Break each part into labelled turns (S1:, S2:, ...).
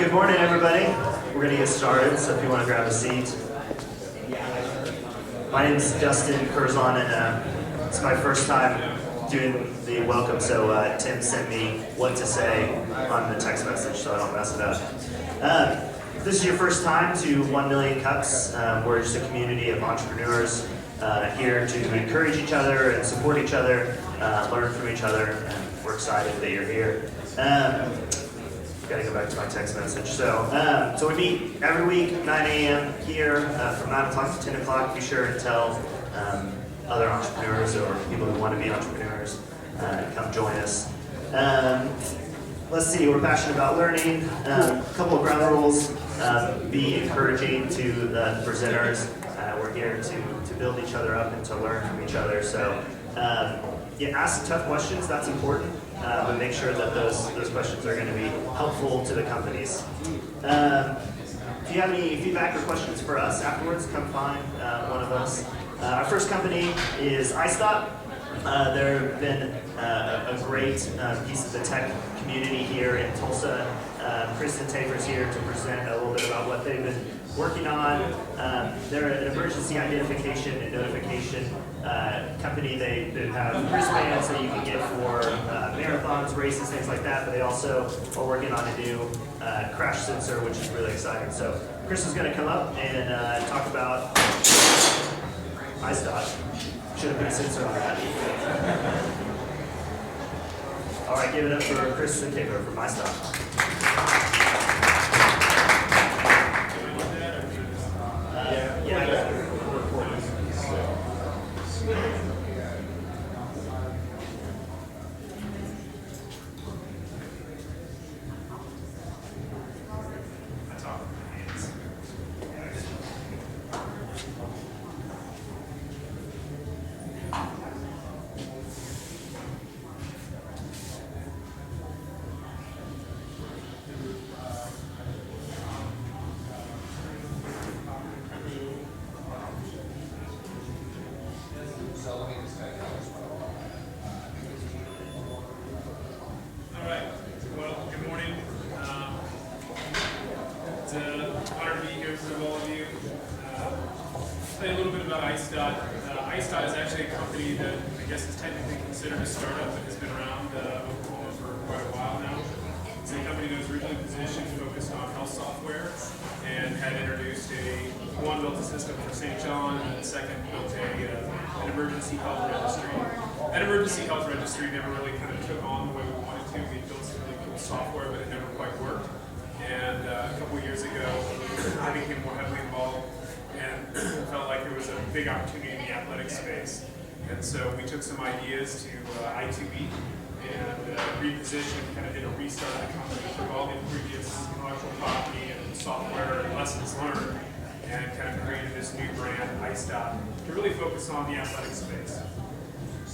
S1: Good morning, everybody. We're going to get started, so if you want to grab a seat. My name is Dustin Curzon, and it's my first time doing the welcome, so Tim sent me what to say on the text message so I don't mess it up. If this is your first time to 1 Million Cups, we're just a community of entrepreneurs here to encourage each other and support each other, learn from each other, and we're excited that you're here. Gotta go back to my text message. So we meet every week, 9 a.m. here, from 9 o'clock to 10 o'clock. Be sure and tell other entrepreneurs or people who want to be entrepreneurs come join us. Let's see, we're passionate about learning. A couple of ground rules. Be encouraging to the presenters. We're here to build each other up and to learn from each other. So ask tough questions, that's important. But make sure that those questions are going to be helpful to the companies. If you have any feedback or questions for us afterwards, come find one of us. Our first company is IceDot. They've been a great piece of the tech community here in Tulsa. Kristen Tafer's here to present a little bit about what they've been working on. They're an emergency identification and notification company. They have wristbands that you can get for marathons, races, things like that, but they also are working on a new crash sensor, which is really exciting. So Chris is going to come up and talk about IceDot. Should have put a sensor on that. All right, give it up for Kristen Tafer from IceDot.
S2: IceDot is actually a company that I guess is technically considered a startup but has been around Oklahoma for quite a while now. It's a company that was originally positioned focused on health software and had introduced one built a system for St. John and the second built an emergency health registry. That emergency health registry never really kind of took on the way we wanted to. We built some really cool software but it never quite worked. And a couple of years ago I became more heavily involved and felt like there was a big opportunity in the athletic space. And so we took some ideas to I2B and repositioned, kind of did a restart of the company, took all the previous intellectual property and software and lessons learned, and kind of created this new brand, IceDot, to really focus on the athletic space.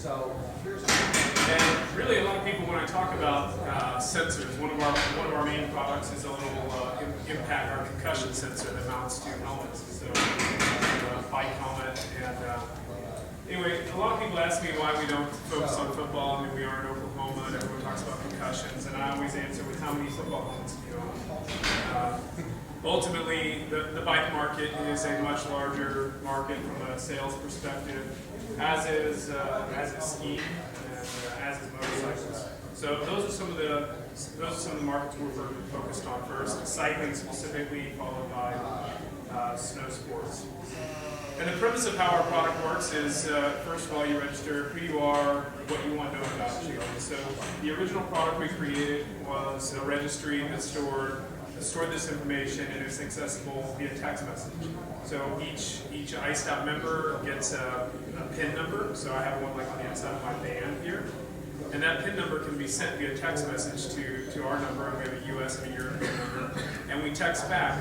S2: And really a lot of people, when I talk about sensors, one of our main products is a little impact, our concussion sensor that mounts to helmets. So bike helmet. And anyway, a lot of people ask me why we don't focus on football. I mean, we are in Oklahoma and everyone talks about concussions, and I always answer with how many football helmets do you own? Ultimately, the bike market is a much larger market from a sales perspective, as is skiing and as is motorcycles. So those are some of the markets we're focused on first. Cycling specifically, followed by snow sports. And the premise of how our product works is, first of all, you register who you are, what you want known about you. So the original product we created was a registry that stored this information and it's accessible via text message. So each IceDot member gets a PIN number. So I have one like on the inside of my band here. And that PIN number can be sent via text message to our number. We have a US and a European number. And we text back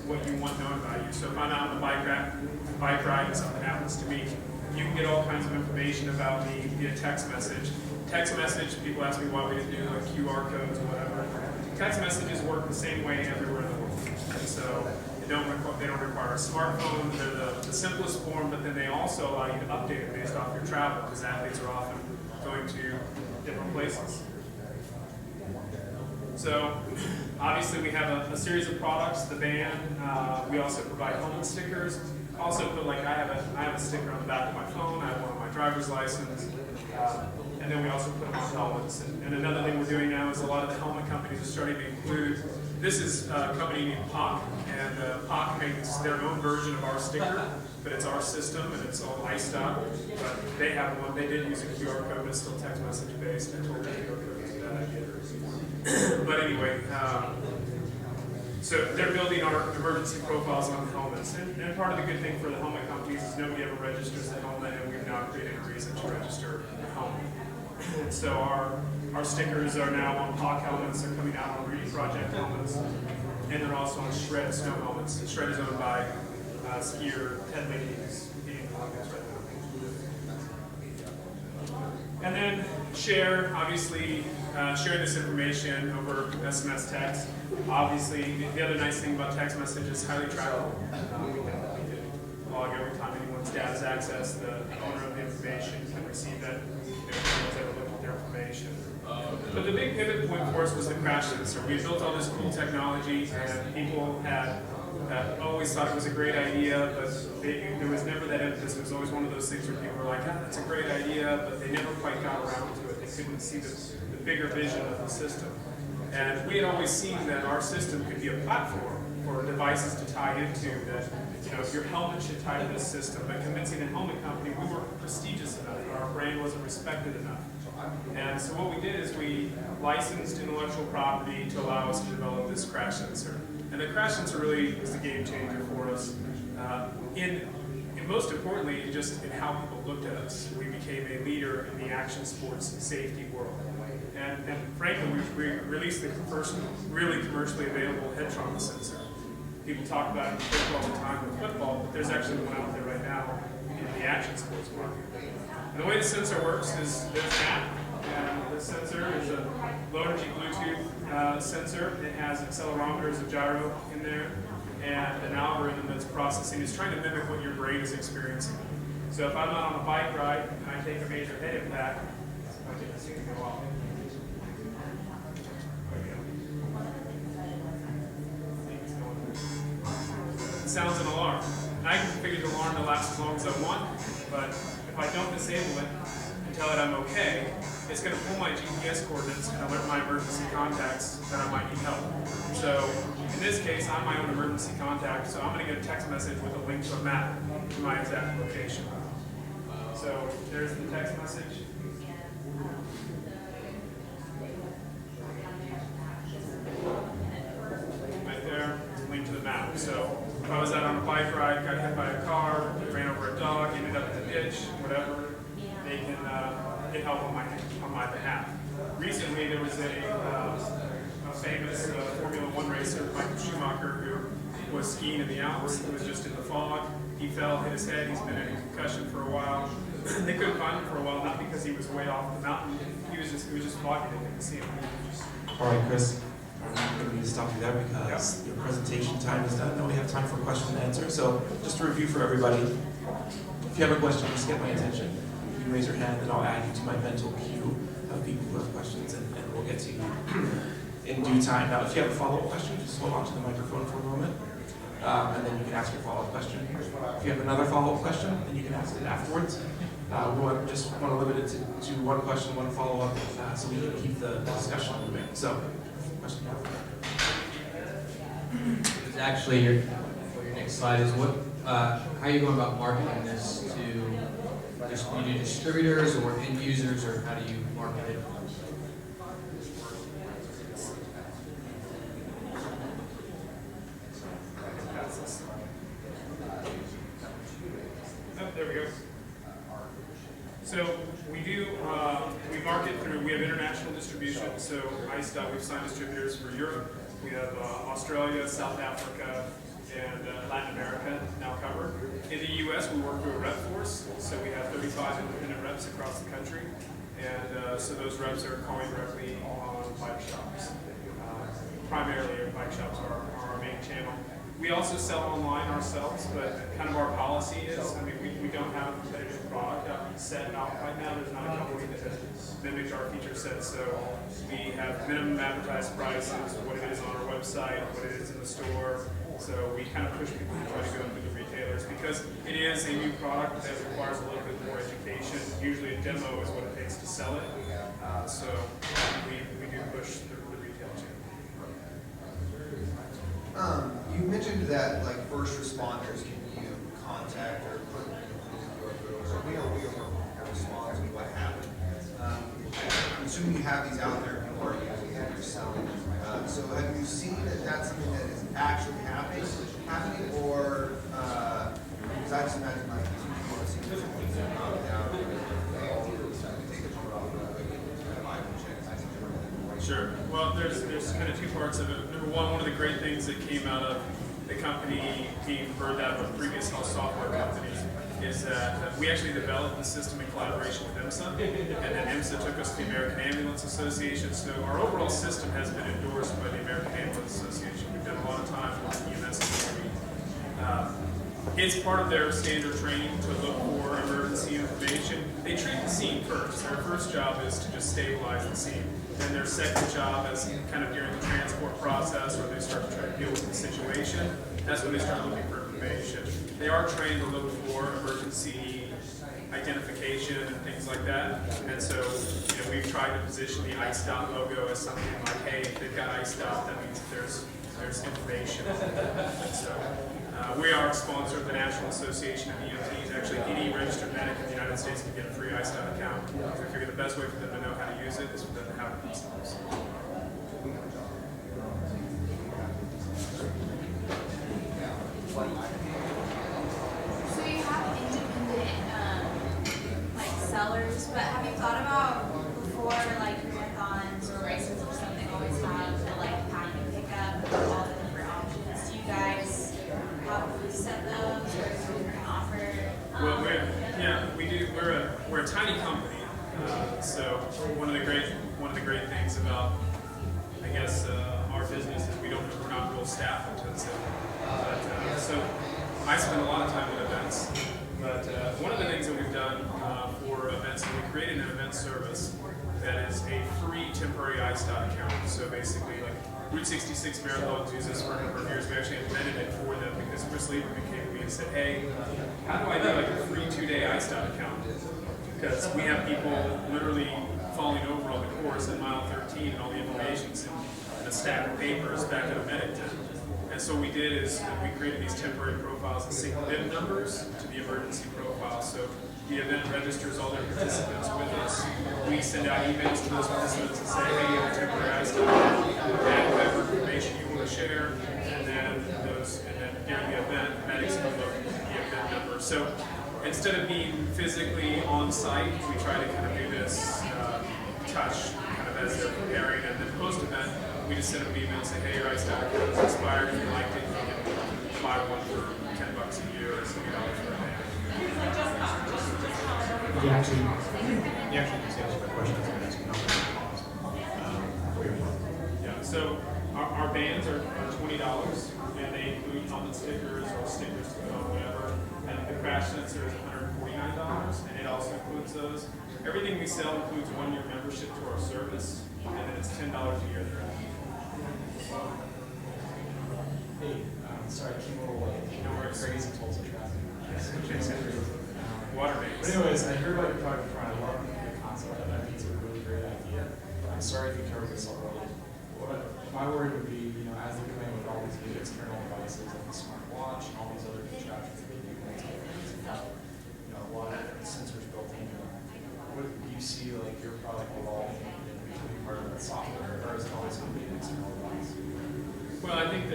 S2: what you want known about you. So if I'm out on a bike ride and something happens to me, you can get all kinds of information about me via text message. Text message, people ask me why we didn't do like QR codes or whatever. Text messages work the same way everywhere in the world. And so they don't require a smartphone. They're the simplest form, but then they also allow you to update it based off your travel, because athletes are often going to different places. So obviously we have a series of products, the band. We also provide helmet stickers. Also put like I have a sticker on the back of my phone. I have one on my driver's license. And then we also put them on helmets. And another thing we're doing now is a lot of the helmet companies are starting to include, this is a company named POC, and POC makes their own version of our sticker, but it's our system and it's all IceDot. But they have one, they did use a QR code, but it's still text message based. I told them QR code was a bad idea. But anyway, so they're building our emergency profiles on the helmets. And part of the good thing for the helmet companies is nobody ever registers the helmet, and we've now created a reason to register the helmet. And so our stickers are now on POC helmets, they're coming out on Reedy Project helmets, and they're also on Shred snow helmets. Shred is owned by skier Ted Leahy, who's competing in the Olympics right now. And then share, obviously, sharing this information over SMS text. Obviously, the other nice thing about text message is highly trackable. We can log every time anyone's data is accessed, the owner of the information can receive that if anyone's ever looked at their information. But the big pivot point for us was the crash sensor. We built all this cool technology, and people had always thought it was a great idea, but there was never that emphasis. It was always one of those things where people were like, that's a great idea, but they never quite got around to it. They couldn't see the bigger vision of the system. And we had always seen that our system could be a platform for devices to tie into, that your helmet should tie to this system. But convincing a helmet company, we weren't prestigious enough, our brand wasn't respected enough. And so what we did is we licensed intellectual property to allow us to develop this crash sensor. And the crash sensor really is the game changer for us. And most importantly, just in how people looked at us. We became a leader in the action sports safety world. And frankly, we released the first really commercially available head trauma sensor. People talk about it in football all the time with football, but there's actually one out there right now in the action sports market. And the way the sensor works is there's an app, and the sensor is a low-energy Bluetooth sensor. It has accelerometers, a gyro in there, and an algorithm that's processing. It's trying to mimic what your brain is experiencing. So if I'm out on a bike ride and I take a major head impact, I get this thing to go off. It sounds an alarm. And I can configure the alarm to last as long as I want, but if I don't disable it and tell it I'm okay, it's going to pull my GPS coordinates and alert my emergency contacts that I might need help. So in this case, I'm my own emergency contact, so I'm going to get a text message with a link to a map to my exact location. So there's the text message. Right there, link to the map. So if I was out on a bike ride, got hit by a car, ran over a dog, ended up in a ditch, whatever, they can get help on my behalf. Recently, there was a famous Formula One racer, Michael Schumacher, who was skiing in the Alps. He was just in the fog. He fell, hit his head. He's been in a concussion for a while. They couldn't find him for a while, not because he was way off the mountain. It was just foggy. They couldn't see him.
S3: All right, Chris. I'm going to need to stop you there because your presentation time is done. Now we have time for question and answer. So just to review for everybody, if you have a question, just get my attention. You can raise your hand and I'll add you to my mental queue of people who have questions, and we'll get to you in due time. Now, if you have a follow-up question, just hold on to the microphone for a moment, and then you can ask your follow-up question. If you have another follow-up question, then you can ask it afterwards. We just want to limit it to one question, one follow-up, so we can keep the discussion moving. So, question now.
S4: It's actually your next slide is what how are you going about marketing this to you do distributors or end users, or how do you market it?
S2: Oh, there we go. So we market through, we have international distribution. So IceDot, we've signed distributors for Europe. We have Australia, South Africa, and Latin America now covered. In the U.S., we work through a rep force. So we have 35 independent reps across the country. And so those reps are calling directly on bike shops. Primarily, bike shops are our main channel. We also sell online ourselves, but kind of our policy is, I mean, we don't have a competitive product set out right now. There's not a company that has mimicked our feature set, so we have minimum advertised prices, what it is on our website, what it is in the store. So we kind of push people to try to go through the retailers because it is a new product that requires a little bit more education. Usually a demo is what it takes to sell it. So we do push the retail channel.
S5: You mentioned that like first responders can contact or put we don't respond to what happened. I'm assuming you have these out there, people are using it, you're selling. So have you seen that that's something that is actually happening, or because I just imagine like people want to see this down, take the number off
S2: Sure. Well, there's kind of two parts of it. Number one of the great things that came out of the company being birthed out of a previous health software company is that we actually developed the system in collaboration with IMSA, and then IMSA took us to the American Ambulance Association. So our overall system has been endorsed by the American Ambulance Association. We've done a lot of time with the EMS community. It's part of their standard training to look for emergency information. They treat the scene first. Their first job is to just stabilize the scene. Then their second job is kind of during the transport process, where they start to try to deal with the situation. That's when they start looking for information. They are trained to look for emergency identification and things like that. And so, we've tried to position the IceDot logo as something like, hey, if they've got IceDot, that means there's information. And so, we are a sponsor of the National Association of EMTs. Actually, any registered medic in the United States can get a free IceDot account. So we figure the best way for them to know how to use it is for them to have it themselves.
S6: So you have independent sellers, but have you thought about before marathons or races or something always have the packing pickup, all the different options? Do you guys have set those or is there an offer?
S2: Well, we do. We're a tiny company, so one of the great things about our business is we're not real staff intensive. But so I spend a lot of time at events. But one of the things that we've done for events is we created an event service that is a free temporary IceDot account. So basically, Route 66 Marathons use this for a number of years. We actually invented it for them because Chris Lieber came to me and said, hey, how do I do a free 2-day IceDot account? Because we have people literally falling over on the course at mile 13 and all the information's in a stack of papers back at a medic tent. And so what we did is we created these temporary profiles and sync VIN numbers to the emergency profile. So the event registers all their participants with us. We send out emails to those participants and say, hey, you have a temporary IceDot, add whatever information you want to share, and then during the event, medics can look at the event number. So instead of being physically on site, we try to kind of do this touch kind of as they're preparing, and then post-event, we just send them an email and say, hey, your IceDot account is expired, if you liked it, you can buy one for $10 a year or $70 for a day.
S3: You actually just answered my question. I was going to ask you how
S2: Yeah, so our bands are $20, and they include helmet stickers or stickers to put on whatever. And the crash sensor is $149, and it also includes those. Everything we sell includes 1-year membership to our service, and then it's $10 a year thereafter.
S7: Hey, sorry, I came a little late.
S2: No worries.
S7: Crazy Tulsa traffic.
S2: Water
S7: But
S2: mains.
S7: anyways, I heard about your product before. I love the concept of it. I think it's a really great idea. I'm sorry if you covered this already. My worry would be, as they come in with all these new external devices like the smartwatch and all these other contraptions that they do, and have a lot of different sensors built into them. What do you see your product evolving and becoming part of that software, or is it always going to be an external device?
S2: Well, I think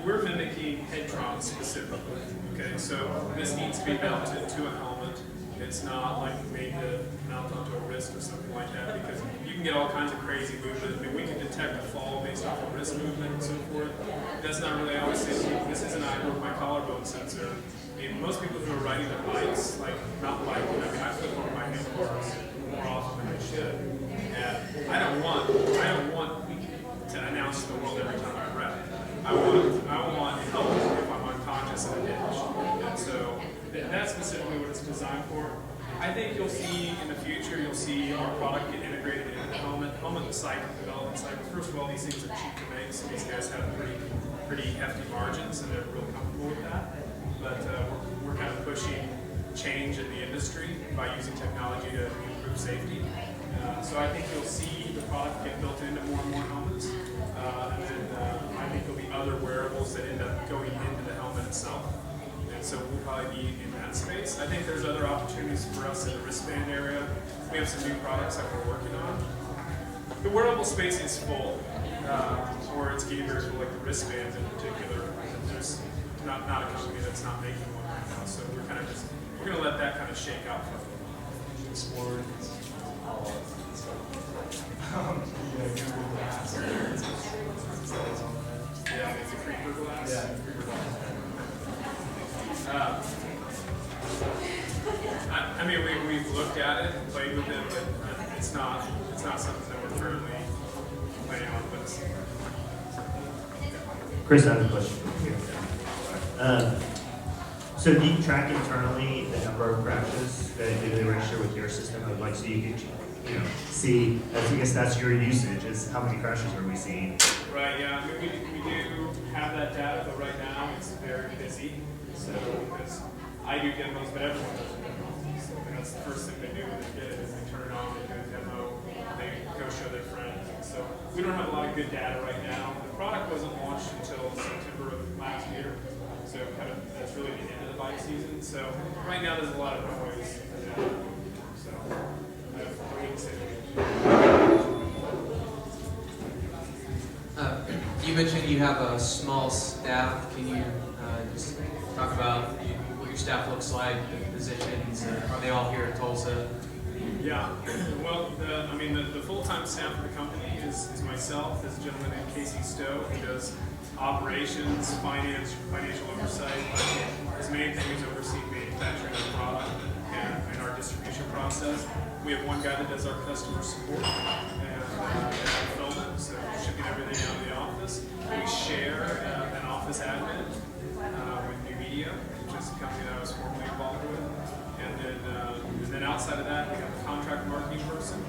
S2: we're mimicking Headtron specifically. Okay, so this needs to be mounted to a helmet. It's not made to mount onto a wrist or something like that, because you can get all kinds of crazy movement. I mean, we can detect a fall based off of wrist movement and so forth. That's not really always safe. This isn't I broke my collarbone sensor. I mean, most people who are riding their bikes, mountain biking, I flip over my handlebars more often than I should. And I don't want to announce to the world every time I rep. I want help if I'm unconscious in a ditch. And so that's specifically what it's designed for. I think you'll see in the future, you'll see our product get integrated into the helmet cycle, development cycle. First of all, these things are cheap to make, so these guys have pretty hefty margins, and they're real comfortable with that. But we're kind of pushing change in the industry by using technology to improve safety. So I think you'll see the product get built into more and more helmets. And then I think there'll be other wearables that end up going into the helmet itself. And so we'll probably be in that space. I think there's other opportunities for us in the wristband area. We have some new products that we're working on. The wearable space is full, or it's geared to like the wristbands in particular. There's not a company that's not making one right now. So we're going to let that kind of shake out for a little while.
S7: Explore all of that stuff. Google Glass.
S2: Yeah, it's a creeper glass.
S7: Yeah, Creeper Glass.
S2: I mean, we've looked at it and played with it, but it's not something that we're currently planning on. But
S1: Chris, I have a question here. So do you track internally the number of crashes that they register with your system? Of like, so you could, see, I guess that's your usage, is how many crashes are we seeing?
S2: right, yeah, I mean, we do have that data, but right now it's very busy. So because I do demos, but everyone does demos. So that's the first thing they do when they get it is they turn it on, they do a demo, they go show their friends. And so we don't have a lot of good data right now. The product wasn't launched until September of last year. So kind of that's really the end of the bike season. So right now there's a lot of noise. So I wouldn't say
S4: You mentioned you have a small staff. Can you just talk about what your staff looks like, the positions? Are they all here in Tulsa?
S2: Yeah, well, the full-time staff of the company is myself, there's a gentleman named Casey Stowe who does operations, financial oversight. His main thing is overseeing manufacturing of the product and our distribution process. We have one guy that does our customer support and fulfillment, so shipping everything out of the office. We share an office admin with New Media, which is a company that I was formerly involved with. And then outside of that, we have a contract marketing person,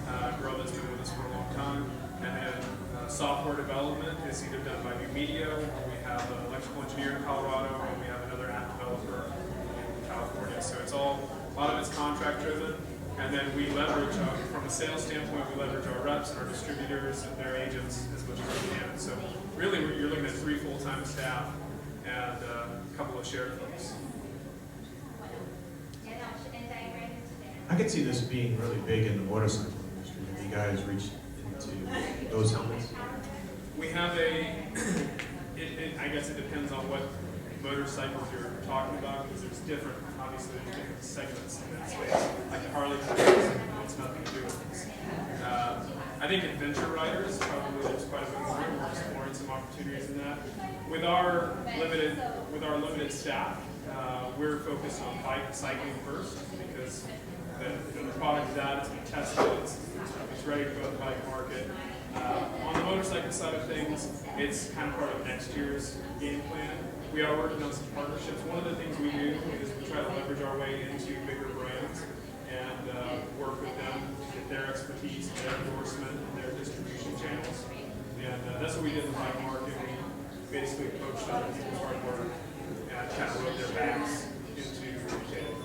S2: a girl that's been with us for a long time. And then software development is either done by New Media, or we have an electrical engineer in Colorado, and we have another app developer in California. So it's a lot of it's contract driven. And then we leverage, from a sales standpoint, we leverage our reps and our distributors and their agents as much as we can. So really, you're looking at 3 full-time staff and a couple of shared folks.
S8: I could see this being really big in the motorcycle industry. Have you guys reached into those helmets?
S2: We have I guess it depends on what motorcycles you're talking about, because there's different segments in that space. Like the Harley Davidson wants nothing to do with this. I think adventure riders, probably there's quite a bit more. We're exploring some opportunities in that. With our limited staff, we're focused on cycling first, because the product is out, it's been tested, it's ready to go to the bike market. On the motorcycle side of things, it's kind of part of next year's game plan. We are working on some partnerships. One of the things we do is we try to leverage our way into bigger brands and work with them to get their expertise, their endorsement, and their distribution channels. And that's what we did in the bike market. We basically poached other people's hard work and kind of rode their backs into retail.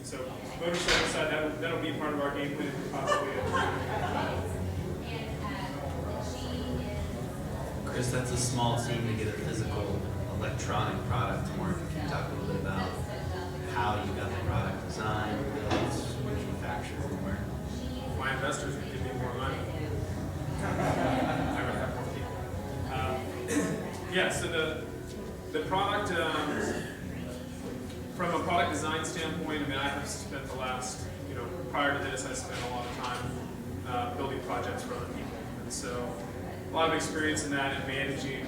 S2: So motorcycle side, that'll be part of our game plan possibly.
S9: Chris, that's a small team to get a physical electronic product to market. Can you talk a little bit about how you got the product designed, built, manufactured, and where?
S2: My investors would give me more money. I would have more people. Yeah, so the product, from a product design standpoint, I have spent the last, prior to this, I spent a lot of time building projects for other people. And so a lot of experience in that and managing,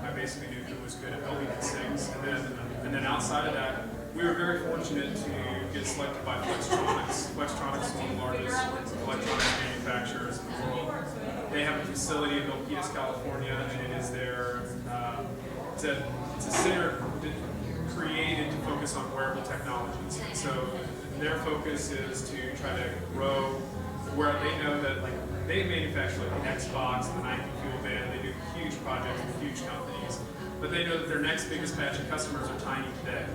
S2: I basically knew who was good at building these things. And then outside of that, we were very fortunate to get selected by Flextronics. Flextronics is one of the largest electronics manufacturers in the world. They have a facility in Milpitas, California, and it is their it's a center created to focus on wearable technologies. And so their focus is to try to grow where they know that like they manufacture like the Xbox and the Nike Fuel Band. They do huge projects with huge companies, but they know that their next biggest batch of customers are tiny today.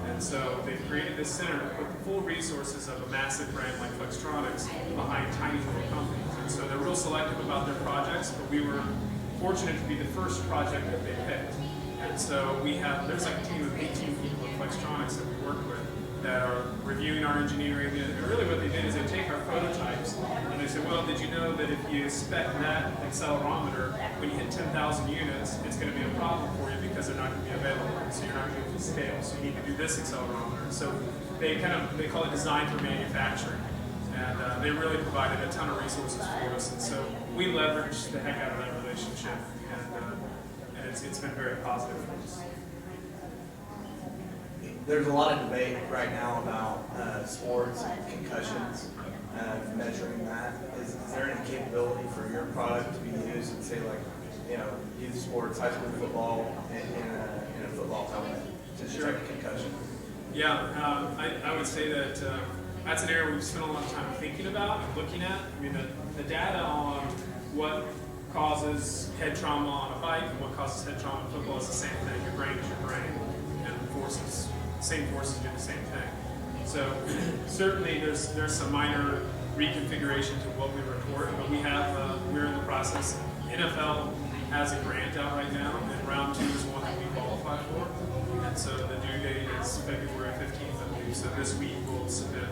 S2: And so they've created this center to put the full resources of a massive brand like Flextronics behind tiny little companies. And so they're real selective about their projects, but we were fortunate to be the first project that they picked. And so there's like a team of 18 people at Flextronics that we work with that are reviewing our engineering. And really what they did is they take our prototypes and they say, well, did you know that if you spec that accelerometer, when you hit 10,000 units, it's going to be a problem for you because they're not going to be available. So you're not going to be able to scale. So you need to do this accelerometer. So they call it design for manufacturing. And they really provided a ton of resources for us. And so we leveraged the heck out of that relationship. And it's been very positive for us.
S10: There's a lot of debate right now about sports and concussions, measuring that. Is there any capability for your product to be used in, say, like, youth sports, high school football, in a football helmet to detect concussion?
S2: Yeah, I would say that that's an area we've spent a lot of time thinking about and looking at. I mean, the data on what causes head trauma on a bike and what causes head trauma in football is the same thing. Your brain is your brain, and same forces do the same thing. So certainly there's some minor reconfiguration to what we report, but we're in the process. NFL has a grant out right now, and round 2 is one that we qualify for. And so the due date is February 15th, I believe. So this week we'll submit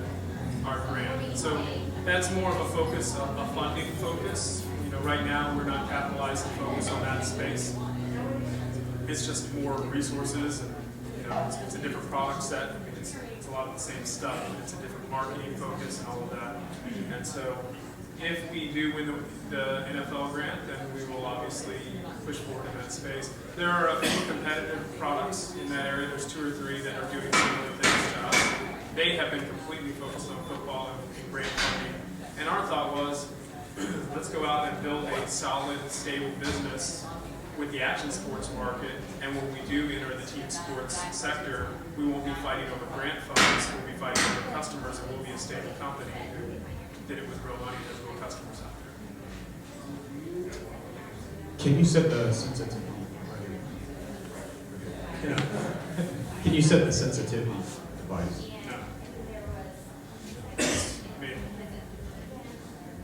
S2: our grant. And so that's more of a focus, a funding focus. Right now we're not capitalized to focus on that space. It's just more resources, and it's a different product set. I mean, it's a lot of the same stuff, but it's a different marketing focus and all of that. And so if we do win the NFL grant, then we will obviously push forward in that space. There are a few competitive products in that area. There's 2 or 3 that are doing similar things to us. They have been completely focused on football and grant funding. And our thought was, let's go out and build a solid, stable business with the action sports market, and when we do enter the team sports sector, we won't be fighting over grant funds, we'll be fighting over customers, and we'll be a stable company who did it with real money, there's real customers out there.
S8: Can you set the sensitivity? Can you set the sensitivity device?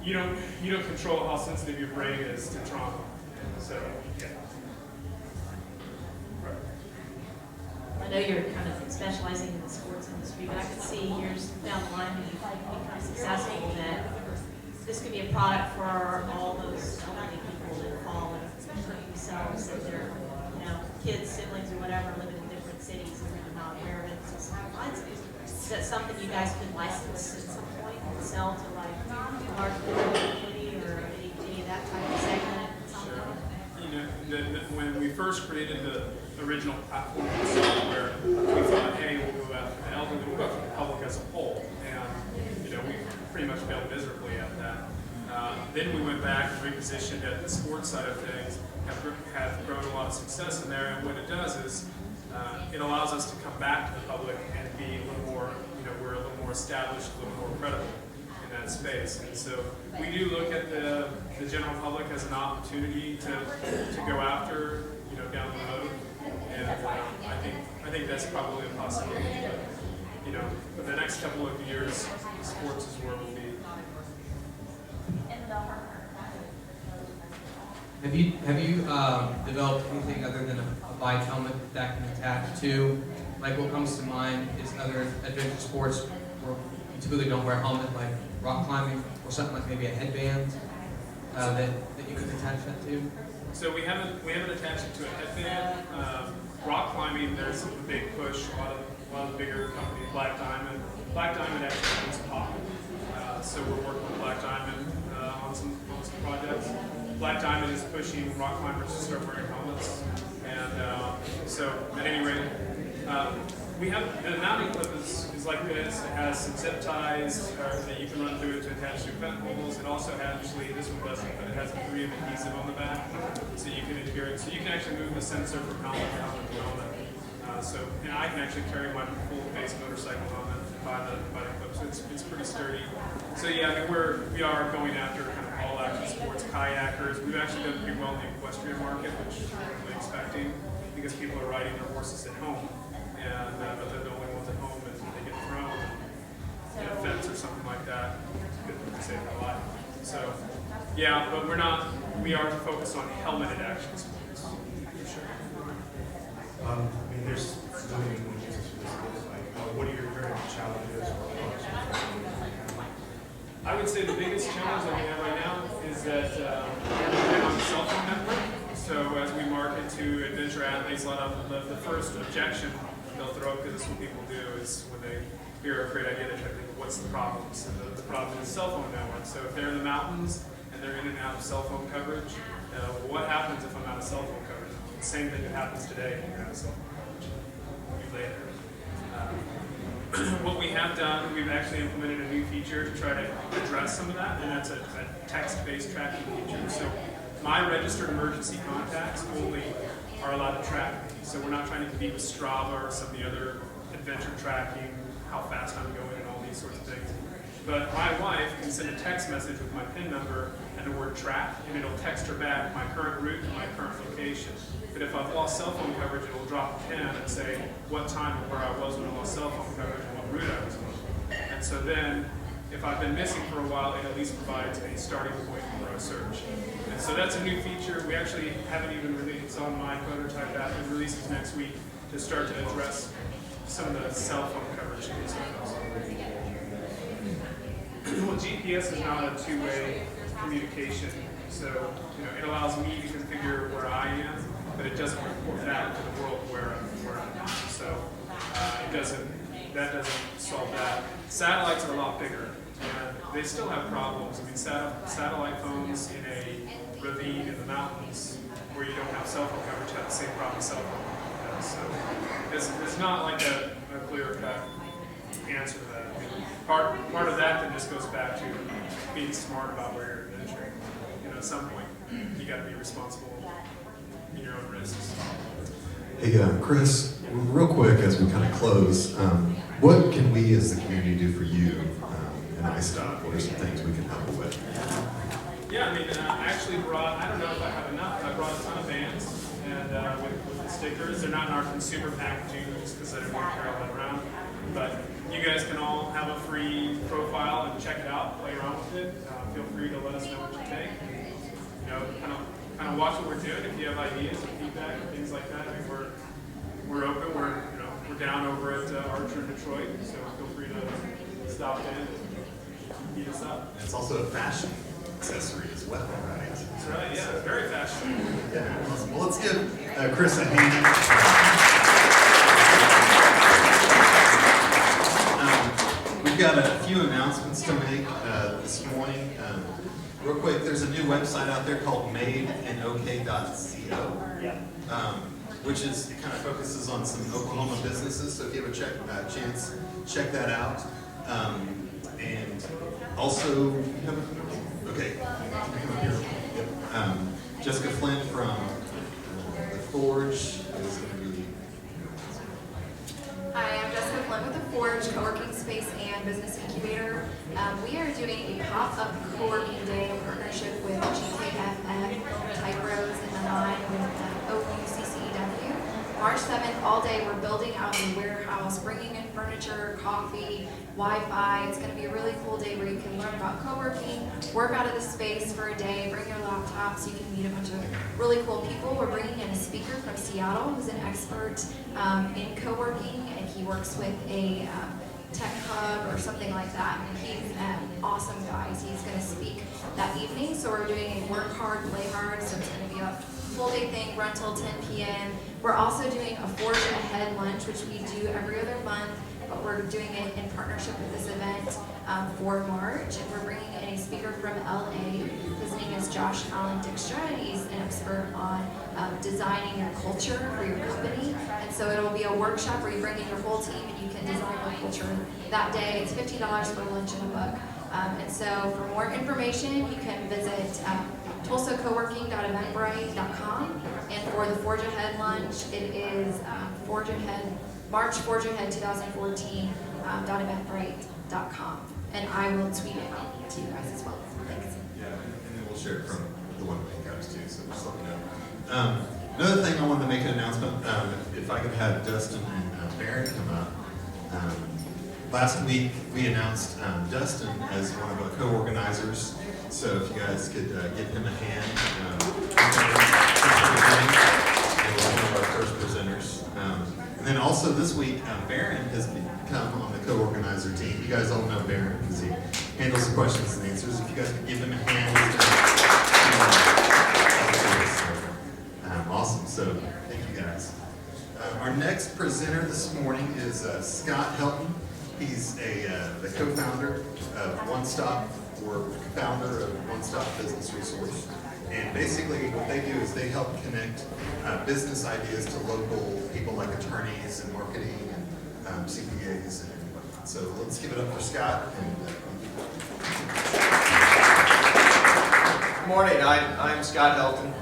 S2: You don't control how sensitive your brain is to trauma. So, yeah. Right.
S11: I know you're kind of specializing in the sports industry, but I could see years down the line when you become successful that this could be a product for all those elderly people that fall and hurt themselves, that their kids, siblings, or whatever living in different cities and they're not aware of it. So is that something you guys could license at some point and sell to like a large community or any of that type of segment at some point?
S2: When we first created the original platform and software, we thought, hey, we'll go after the elderly, we'll go after the public as a whole. And we pretty much failed miserably at that. Then we went back and repositioned at the sports side of things, have grown a lot of success in there, and what it does is it allows us to come back to the public and be a little more, we're a little more established, a little more credible in that space. And so we do look at the general public as an opportunity to go after, down the road. And I think that's probably a possibility. But, for the next couple of years, sports is where we'll be.
S4: Have you developed anything other than a bike helmet that can attach to? Like what comes to mind is other adventure sports where you typically don't wear a helmet, like rock climbing or something like maybe a headband that you could attach that to.
S2: So we haven't attached it to a headband. Rock climbing, there's a big push. A lot of the bigger companies, Black Diamond actually owns Pop. So we're working with Black Diamond on some projects. Black Diamond is pushing rock climbers to start wearing helmets, and so at any rate, we have the mounting clip is like this. It has some zip ties that you can run through it to attach to vent holes. It also has, actually, this one doesn't, but it has a degree of adhesive on the back, so you can adhere it good. So you can actually move the sensor from helmet to helmet to helmet. And I can actually carry my full face motorcycle helmet by the clip, so it's pretty sturdy. So yeah, I mean, we are going after kind of all action sports, kayakers. We've actually done pretty well in the equestrian market, which we weren't really expecting, because people are riding their horses at home, and but they're the only ones at home, and they get thrown in a fence or something like that. Good to save their life. So yeah, but we are focused on helmeted action sports for sure.
S8: I mean, there's so many uses for this. Like, what are your current challenges or products?
S2: I would say the biggest challenge that we have right now is that we're on the cell phone network. So as we market to adventure athletes, a lot of the first objection they'll throw up, because this is what people do, is when they hear a great idea, they try to think, what's the problem? So the problem is cell phone network. So if they're in the mountains and they're in and out of cell phone coverage, what happens if I'm out of cell phone coverage? The same thing that happens today when you're out of cell phone coverage. You later. What we have done, we've actually implemented a new feature to try to address some of that, and that's a text-based tracking feature. So my registered emergency contacts only are allowed to track me. So we're not trying to compete with Strava or some of the other adventure tracking, how fast I'm going, and all these sorts of things. But my wife can send a text message with my PIN number and the word track, and it'll text her back my current route and my current location. But if I've lost cell phone coverage, it will drop a pin and say what time and where I was when I lost cell phone coverage and what route I was on. And so then, if I've been missing for a while, it at least provides a starting point for a search. And so that's a new feature. We actually haven't even released, it's on my prototype app, it releases next week to start to address some of the cell phone coverage concerns. Well, GPS is not a two-way communication, so it allows me to configure where I am, but it doesn't report back to the world where I'm. So that doesn't solve that. Satellites are a lot bigger, and they still have problems. I mean, satellite phones in a ravine in the mountains where you don't have cell phone coverage have the same problem cell phone has. So it's not like a clear-cut answer to that. I mean, part of that then just goes back to being smart about where you're adventuring. At some point, you got to be responsible in your own risks.
S12: Hey, Chris, real quick as we kind of close, what can we as the community do for you in IceDot? What are some things we can help you with?
S2: Yeah, I mean, I actually brought, I don't know if I have enough, I brought a ton of bands and with the stickers. They're not in our consumer packaging just because I didn't want to carry all that around. But you guys can all have a free profile and check it out, play around with it. Feel free to let us know what you think. Kind of watch what we're doing. If you have ideas and feedback and things like that, I mean, we're open. We're down over at Archer in Detroit, so feel free to stop in and meet us up.
S12: It's also a fashion accessory as well, right?
S2: That's right. Yeah, it's very fashionable.
S12: Yeah. Awesome. Well, let's give Chris a hand. We've got a few announcements to make this morning. Real quick, there's a new website out there called madeandok.co, which kind of focuses on some Oklahoma businesses. So if you have a chance, check that out. And also, Jessica Flint from The Forge is going to be.
S13: Hi, I'm Jessica Flint with The Forge, co-working space and business incubator. We are doing a pop-up co-working day in partnership with GKFF, Type Rose, and the 9 with OUCCEW. March 7th, all day, we're building out a warehouse, bringing in furniture, coffee, Wi-Fi. It's going to be a really cool day where you can learn about co-working, work out of the space for a day, bring your laptop so you can meet a bunch of really cool people. We're bringing in a speaker from Seattle who's an expert in co-working, and he works with a tech hub or something like that. And he's an awesome guy. So he's going to speak that evening. So we're doing a work hard, play hard. So it's going to be a full day thing, run till 10 p.m. We're also doing a Forge Ahead lunch, which we do every other month, but we're doing it in partnership with this event for March. And we're bringing in a speaker from LA. His name is Josh Allen Dykstra, and he's an expert on designing your culture for your company. And so it'll be a workshop where you bring in your whole team and you can design your culture that day. It's $50 for lunch and a book. And so for more information, you can visit tulsacoworking.eventbrite.com. And for the Forge Ahead lunch. It is Forge Ahead, March Forge Ahead 2014, .eventbrite.com. And I will tweet it out to you guys as well. Thanks.
S12: Yeah, and then we'll share it from the one that goes too, so just let me know. Another thing I wanted to make an announcement, if I could have Dustin and Barron come up. Last week we announced Dustin as one of our co-organizers, so if you guys could give him a hand. He was one of our first presenters. And then also this week, Barron has become on the co-organizer team. You guys all know Barron because he handles the questions and answers. If you guys could give him a hand. Awesome, so thank you guys. Our next presenter this morning is Scott Helton. He's the co-founder of One Stop, or founder of One Stop Business Resource. And basically what they do is they help connect business ideas to local people like attorneys and marketing and CPAs and whatnot. So let's give it up for Scott.
S14: Good morning, I'm Scott Helton.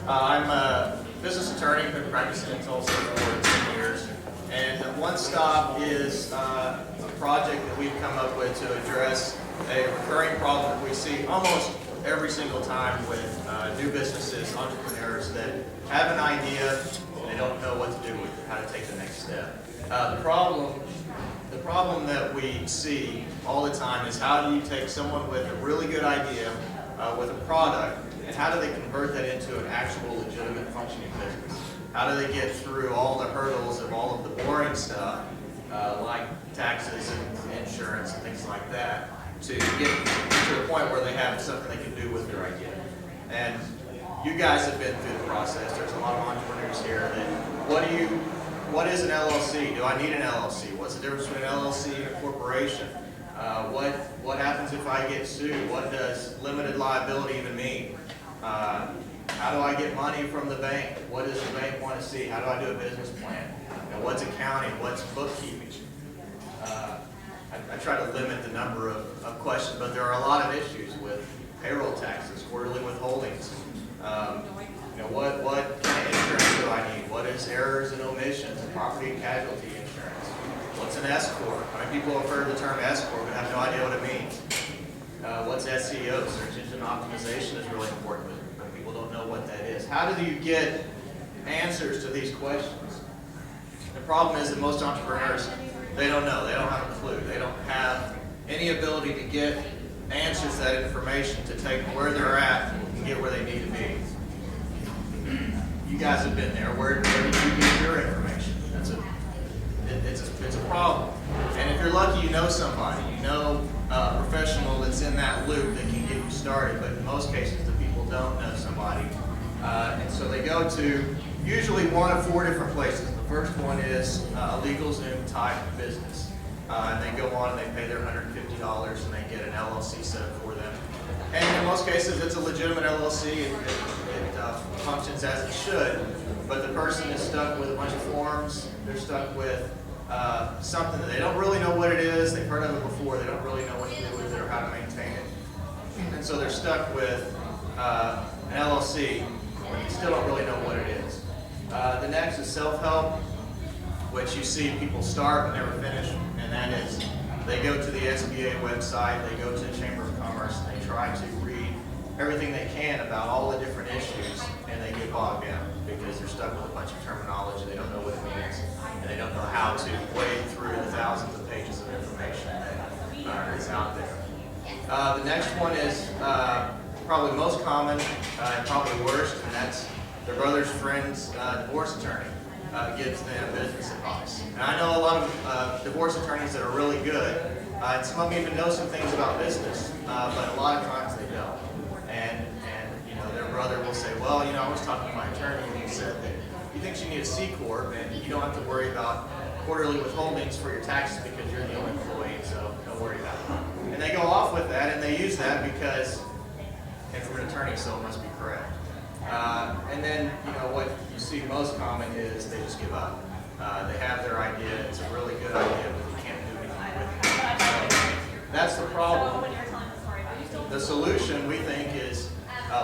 S14: I'm a business attorney, been practicing in Tulsa for 10 years. And One Stop is a project that we've come up with to address a recurring problem that we see almost every single time with new businesses, entrepreneurs that have an idea and they don't know what to do with it, how to take the next step. The problem that we see all the time is how do you take someone with a really good idea, with a product, and how do they convert that into an actual legitimate functioning business? How do they get through all the hurdles of all of the boring stuff, like taxes and insurance and things like that, to get to a point where they have something they can do with their idea? And you guys have been through the process. There's a lot of entrepreneurs here that, what is an LLC? Do I need an LLC? What's the difference between an LLC and a corporation? What happens if I get sued? What does limited liability even mean? How do I get money from the bank? What does the bank want to see? How do I do a business plan? What's accounting? What's bookkeeping? I try to limit the number of questions, but there are a lot of issues with payroll taxes, quarterly withholdings. What kind of insurance do I need? What is errors and omissions and property and casualty insurance? What's an S corp? I mean, people have heard the term S corp but have no idea what it means. What's SEO? Search engine optimization is really important, but people don't know what that is. How do you get answers to these questions? The problem is that most entrepreneurs, they don't know. They don't have a clue. They don't have any ability to get answers to that information to take where they're at and get where they need to be. You guys have been there. Where did you get your information? It's a problem. And if you're lucky, you know somebody. You know a professional that's in that loop that can get you started. But in most cases, the people don't know somebody. And so they go to usually one of 4 different places. The first one is a LegalZoom type business. And they go on and they pay their $150 and they get an LLC set up for them. And in most cases, it's a legitimate LLC. It functions as it should. But the person is stuck with a bunch of forms. They're stuck with something that they don't really know what it is. They've heard of it before. They don't really know what to do with it or how to maintain it. And so they're stuck with an LLC, but they still don't really know what it is. The next is self-help, which you see people start but never finish, and that is they go to the SBA website, they go to the Chamber of Commerce, and they try to read everything they can about all the different issues, and they get bogged down because they're stuck with a bunch of terminology, they don't know what it means, and they don't know how to wade through the thousands of pages of information that is out there. The next one is probably most common, and probably worst, and that's their brother's friend's divorce attorney gives them business advice. And I know a lot of divorce attorneys that are really good, and some of them even know some things about business, but a lot of times they don't. And their brother will say, well, I was talking to my attorney and he said that he thinks you need a C Corp and you don't have to worry about quarterly withholdings for your taxes because you're the only employee, so don't worry about it. And they go off with that and they use that because, and from an attorney, so it must be correct. And then, what you see most common is they just give up. They have their idea, it's a really good idea, but they can't do anything with it. So that's the problem. The solution, we think, is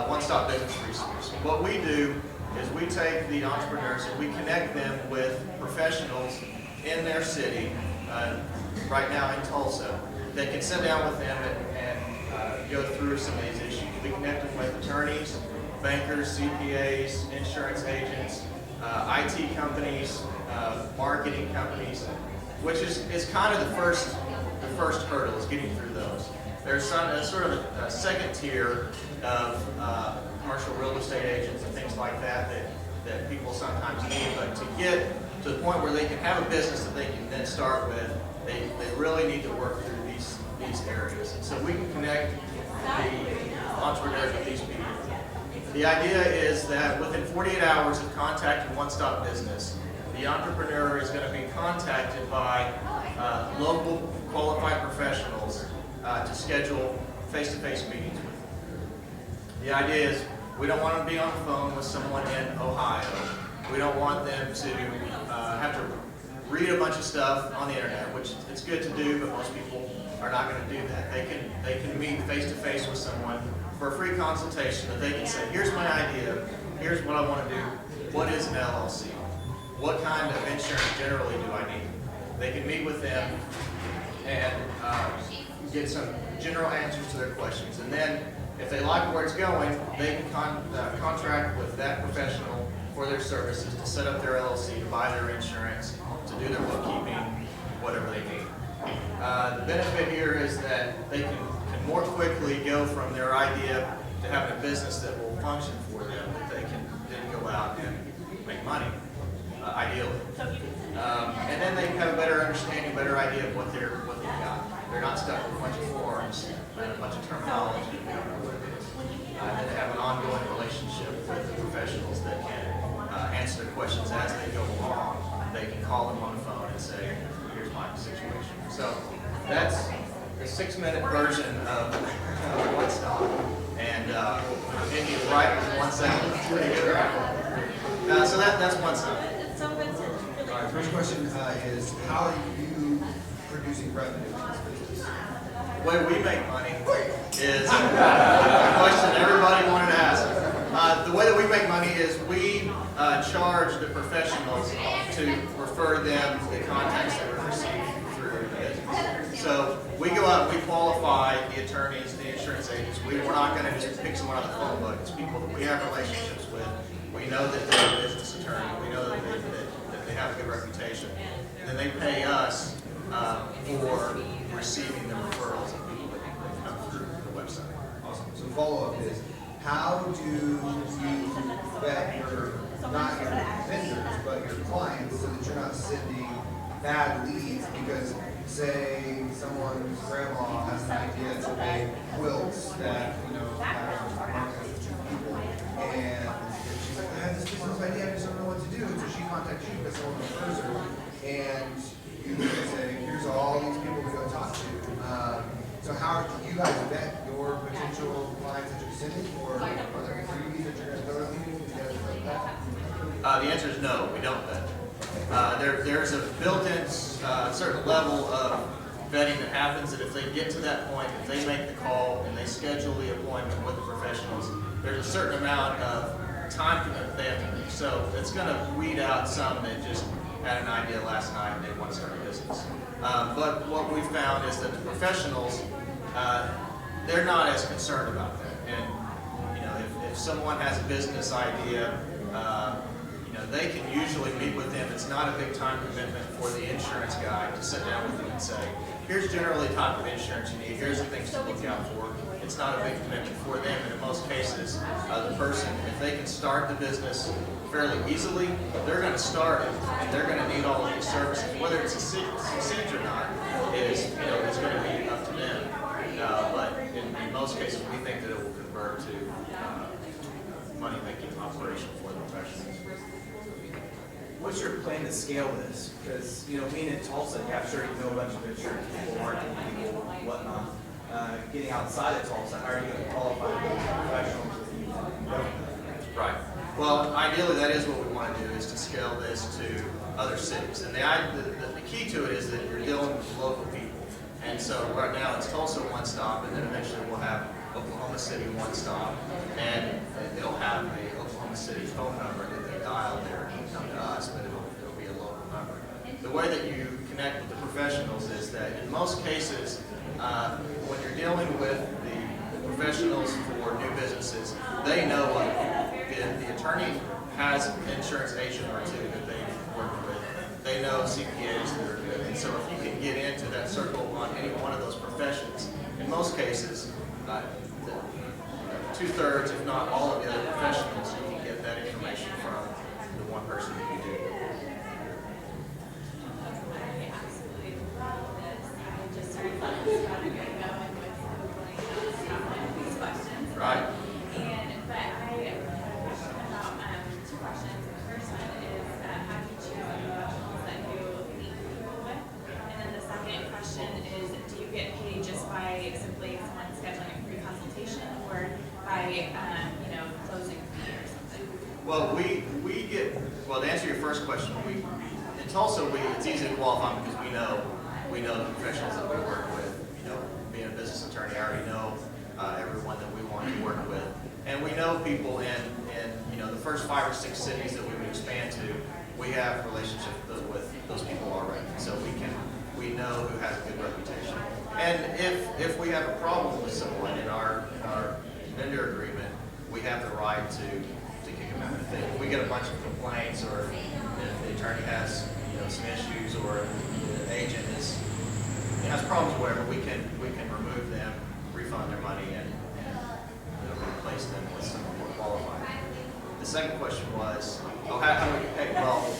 S14: One Stop Business Resource. What we do is we take the entrepreneurs and we connect them with professionals in their city, right now in Tulsa, that can sit down with them and go through some of these issues. We connect them with attorneys, bankers, CPAs, insurance agents, IT companies, marketing companies, which is kind of the first hurdle, is getting through those. There's sort of a second tier of commercial real estate agents and things like that people sometimes need, but to get to the point where they can have a business that they can then start with, they really need to work through these areas. And so we can connect the entrepreneurs with these people. The idea is that within 48 hours of contacting One Stop Business, the entrepreneur is going to be contacted by local qualified professionals to schedule face-to-face meetings with them. The idea is we don't want them to be on the phone with someone in Ohio. We don't want them to have to read a bunch of stuff on the internet, which it's good to do, but most people are not going to do that. They can meet face-to-face with someone for a free consultation that they can say, here's my idea, here's what I want to do, what is an LLC? What kind of insurance generally do I need? They can meet with them and get some general answers to their questions. And then, if they like where it's going, they can contract with that professional for their services to set up their LLC, to buy their insurance, to do their bookkeeping, whatever they need. The benefit here is that they can more quickly go from their idea to having a business that will function for them, that they can then go out and make money, ideally. And then they have a better understanding, better idea of what they've got. They're not stuck with a bunch of forms and a bunch of terminology. They don't know what it is. And they have an ongoing relationship with the professionals that can answer their questions as they go along. They can call them on the phone and say, here's my situation. So that's the 6-minute version of One Stop. And continue right in 1 second. That's pretty good, right? So that's One Stop.
S5: All right, first question is, how are you producing revenue in this business?
S14: The way we make money is a question everybody wanted to ask. The way that we make money is we charge the professionals to refer them the contacts that we receive through the business. So we go out and we qualify the attorneys, the insurance agents. We're not going to just pick someone out of the phone book. It's people that we have relationships with. We know that they're a business attorney. We know that they have a good reputation. And then they pay us for receiving the referrals of people that come through the website.
S5: Awesome. So follow-up is, how do you vet not your vendors, but your clients, so that you're not sending bad leads? Because say someone's grandma has an idea to make quilts that, have markets to people, and she's like, I have this business idea, I just don't know what to do. So she contacts you because someone refers her, and you can say, here's all these people to go talk to. So how do you guys vet your potential clients that you're sending, or are there freebies that you're going to throw at people?
S14: The answer is no, we don't vet. There's a built-in certain level of vetting that happens, that if they get to that point, if they make the call and they schedule the appointment with the professionals, there's a certain amount of time commitment they have to make. So it's going to weed out some that just had an idea last night and they want to start a business. But what we found is that the professionals, they're not as concerned about that. And if someone has a business idea, they can usually meet with them. It's not a big time commitment for the insurance guy to sit down with them and say, here's generally the type of insurance you need, here's the things to look out for. It's not a big commitment for them, and in most cases, the person, if they can start the business fairly easily, they're going to start it, and they're going to need all of these services. Whether it succeeds or not is going to be up to them. But in most cases, we think that it will convert to money-making operation for the professionals.
S10: What's your plan to scale this? Because, being in Tulsa, yeah, sure, you know a bunch of insurance people, marketing people, whatnot. Getting outside of Tulsa, how are you going to qualify professionals with you?
S14: Right. Well, ideally, that is what we want to do, is to scale this to other cities. And the key to it is that you're dealing with local people. And so right now, it's Tulsa One Stop, and then eventually we'll have Oklahoma City One Stop, and they'll have a Oklahoma City phone number way that you connect with the professionals is that in most cases, when you're dealing with the professionals for new businesses, they know the attorney has an insurance agent or two that they've worked with. They know CPAs that are good. And so if you can get into that circle on any one of those professions, in most cases, 2/3, if not all of the other professionals, you can get that information from the one person that you do.
S6: I absolutely love this. I just started going with these questions.
S14: Right.
S6: But I have about 2 questions. The first one is how do you choose the professionals that you meet people with? And then the second question is, do you get paid just by simply someone scheduling a free consultation, or by closing fee or something?
S14: Well, to answer your first question, in Tulsa, it's easy to qualify because we know the professionals that we work with. Being a business attorney, I already know everyone that we want to work with. And we know people in the first 5 or 6 cities that we would expand to, we have relationships with those people already. So we know who has a good reputation. And if we have a problem with someone in our vendor agreement, we have the right to kick them out. If we get a bunch of complaints, or if the attorney has some issues, or the agent has problems, or whatever, we can remove them, refund their money, and replace them with someone more qualified. The second question was, how do we get paid? Well,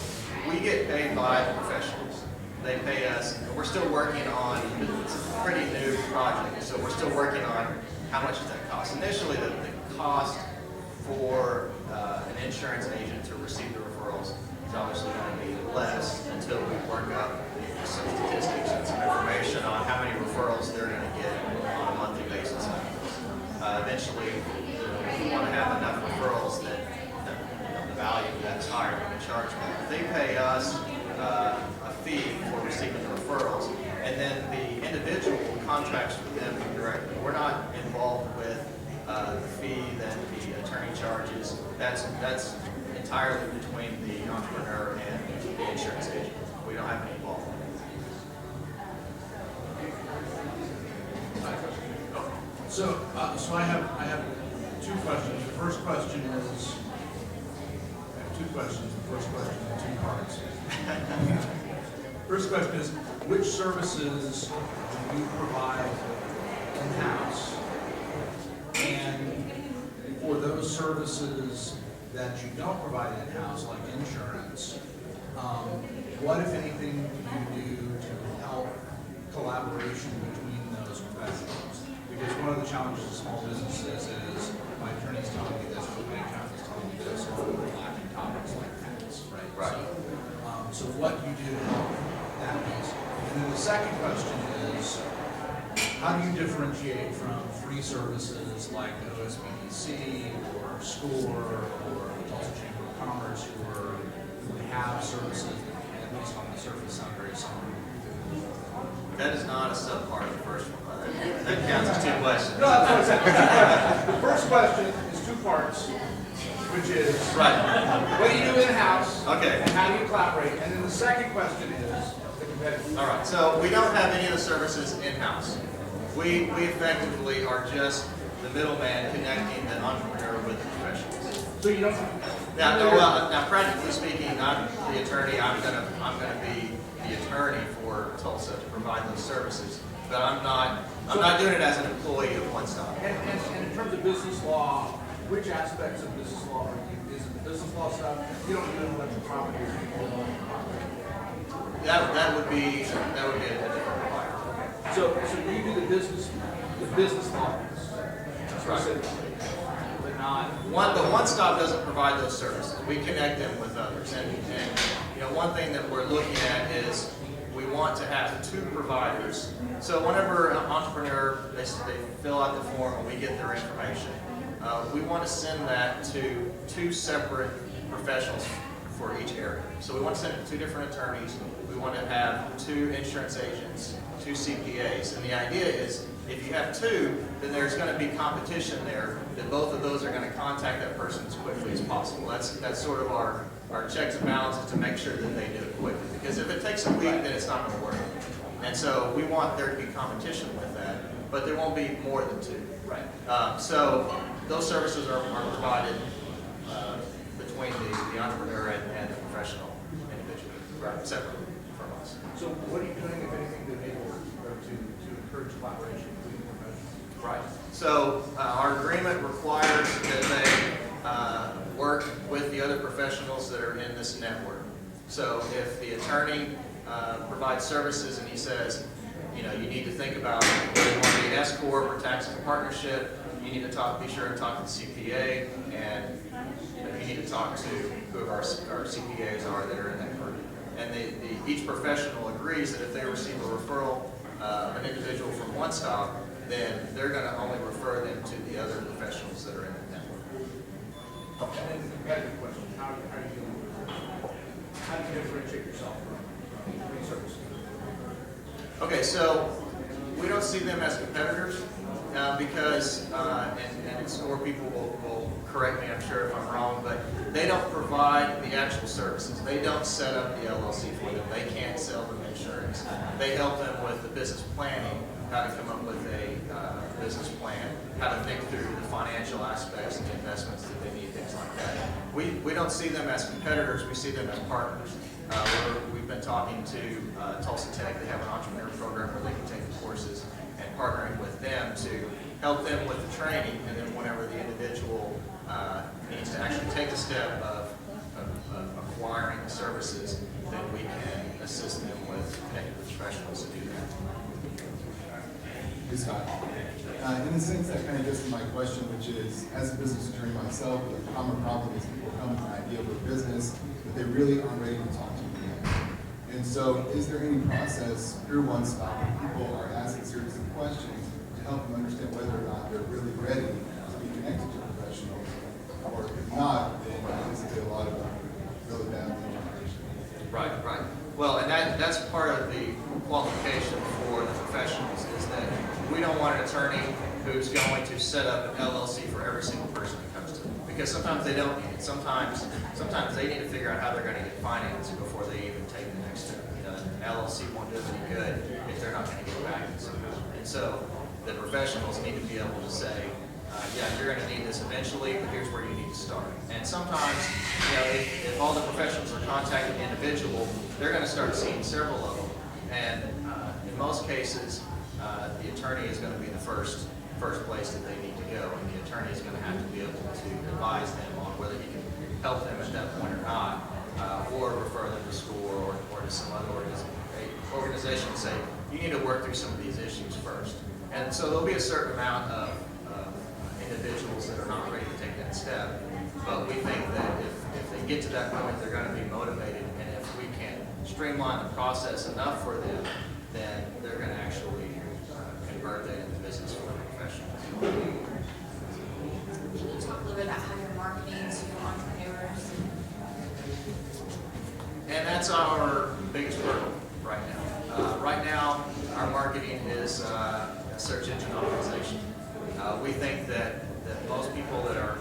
S14: we get paid by the professionals. They pay us. We're still working on, it's a pretty new project, so we're still working on how much does that cost. Initially, the cost for an insurance agent to receive the referrals is obviously going to be less until we work up some statistics and some information on how many referrals they're going to get on a monthly basis. Eventually, we want to have enough referrals that the value of that is higher, we can charge them. They pay us a fee for receiving the referrals, and then the individual contracts with them directly. We're not involved with the fee that the attorney charges. That's entirely between the entrepreneur and the insurance agent. We don't have any involvement.
S15: So I have 2 questions. The first question is, I have 2 questions. The first question in 2 parts. First question is, which services do you provide in-house? And for those services that you don't provide in-house, like insurance, what, if anything, do you do to help collaboration between those professionals? Because one of the challenges of small businesses is my attorney's telling me this, but my accountant's telling me this, on overlapping topics like tax, right?
S14: Right.
S15: So what do you do to help that piece? And then the second question is, how do you differentiate from free services like OSBDC or SCORE or the Tulsa Chamber of Commerce, who have services that, at least on the surface, sound very similar?
S14: That is not a subpart of the first one. That counts as 2 questions.
S15: No, that's what I said. The first question is 2 parts, which is what do you do in-house,
S14: Okay.
S15: and how do you collaborate? And then the second question is the competitive.
S14: All right, so we don't have any of the services in-house. We effectively are just the middleman connecting the entrepreneur with the professionals.
S15: So you don't.
S14: Now, practically speaking, I'm the attorney. I'm gonna be the attorney for Tulsa to provide those services, but I'm not doing it as an employee of One Stop.
S15: And in terms of business law, which aspects of business law are you? Is it the business law stuff? You don't do intellectual property or intellectual property.
S14: That would be a different provider.
S15: So you do the business law.
S14: That's right.
S15: But not
S14: But One Stop doesn't provide those services. We connect them with others. And one thing that we're looking at is we want to have 2 providers. So whenever an entrepreneur, they fill out the form and we get their information, we want to send that to 2 separate professionals for each area. So we want to send it to 2 different attorneys. We want to have 2 insurance agents, 2 CPAs. And the idea is, if you have 2, then there's going to be competition there, that both of those are going to contact that person as quickly as possible. That's sort of our our checks and balances to make sure that they do it quickly. Because if it takes a week, then it's not going to work. And so we want there to be competition with that, but there won't be more than 2.
S15: Right.
S14: So those services are provided between the entrepreneur and the professional individual, separately from us.
S15: So what are you doing, if anything, to enable or to encourage collaboration between professionals?
S14: Right. So our agreement requires that they work with the other professionals that are in this network. So if the attorney provides services and he says, you know, you need to think about whether you want to be an S corp or taxable partnership, you need to be sure to talk to the CPA, and you need to talk to whoever our CPAs are that are in that group. And each professional agrees that if they receive a referral of an individual from one stop, then they're going to only refer them to the other professionals that are in the network.
S15: And then the competitive question, how do you deal with it? How do you differentiate yourself from services?
S14: Okay, so we don't see them as competitors because, and SCORE people will correct me, I'm sure if I'm wrong, but they don't provide the actual services. They don't set up the LLC for them. They can't sell them insurance. They help them with the business planning, how to come up with a business plan, how to think through the financial aspects and the investments that they need, things like that. We don't see them as competitors, we see them as partners. We've been talking to Tulsa Tech. They have an entrepreneur program where they can take the courses, and partnering with them to help them with the training, and then whenever the individual needs to actually take the step of acquiring the services, then we can assist them with connecting with professionals to do that.
S16: Hey, Scott. In a sense, that kind of gets to my question, which is, as a business attorney myself, the common problem is people come with an idea of a business, but they really aren't ready to talk to you yet. And so, is there any process through One Stop where people are asking series of questions to help them understand whether or not they're really ready to be connected to professionals? Or if not, then anticipate a lot of really bad information.
S14: Right, right. Well, and that's part of the qualification for the professionals is that we don't want an attorney who's going to set up an LLC for every single person that comes to them. Because sometimes they don't need it. Sometimes they need to figure out how they're going to get financed before they even take the next step. You know, an LLC won't do them any good if they're not going to get back. And so the professionals need to be able to say, yeah, you're going to need this eventually, but here's where you need to start. And sometimes, you know, if all the professionals are contacting the individual, they're going to start seeing several of them. And in most cases, the attorney is going to be the first place that they need to go, and the attorney is going to have to be able to advise them on whether he can help them at that point or not, or refer them to school or to some other organization and say, you need to work through some of these issues first. And so there'll be a certain amount of individuals that are not ready to take that step, but we think that if they get to that point, they're going to be motivated, and if we can streamline the process enough for them, then they're going to actually convert that into business for the professionals.
S6: Can you talk a little bit about how you're marketing to entrepreneurs?
S14: And that's our biggest hurdle right now. Right now, our marketing is search engine optimization. We think that most people that are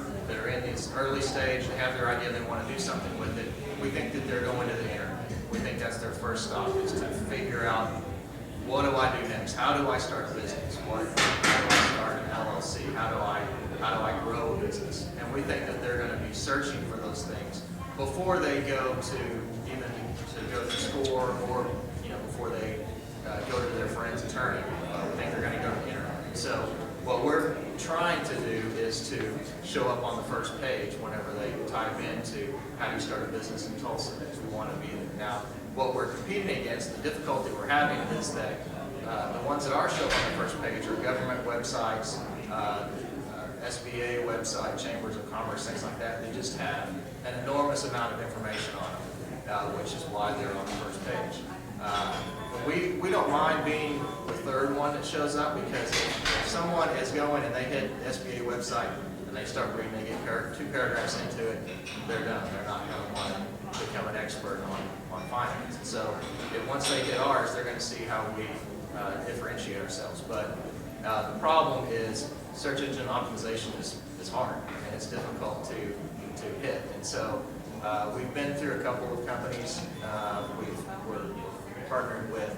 S14: in this early stage, they have their idea, they want to do something with it. We think that they're going to the internet. We think that's their first stop, is to figure out, what do I do next? How do I start a business? How do I start an LLC? How do I grow a business? And we think that they're going to be searching for those things before they go to even to go to school, or before they go to their friend's attorney. We think they're going to go to the internet. So what we're trying to do is to show up on the first page whenever they type into how do you start a business in Tulsa. We want to be there. Now, what we're competing against, the difficulty we're having is that the ones that are shown on the first page are government websites, SBA website, chambers of commerce, things like that. They just have an enormous amount of information on them, which is why they're on the first page. We don't mind being the third one that shows up, because if someone is going and they hit the SBA website and they start reading, they get 2 paragraphs into it, they're done. They're not going to want to become an expert on finance. So once they get ours, they're going to see how we differentiate ourselves. But the problem is search engine optimization is hard, and it's difficult to hit. And so We've been through a couple of companies. We're partnered with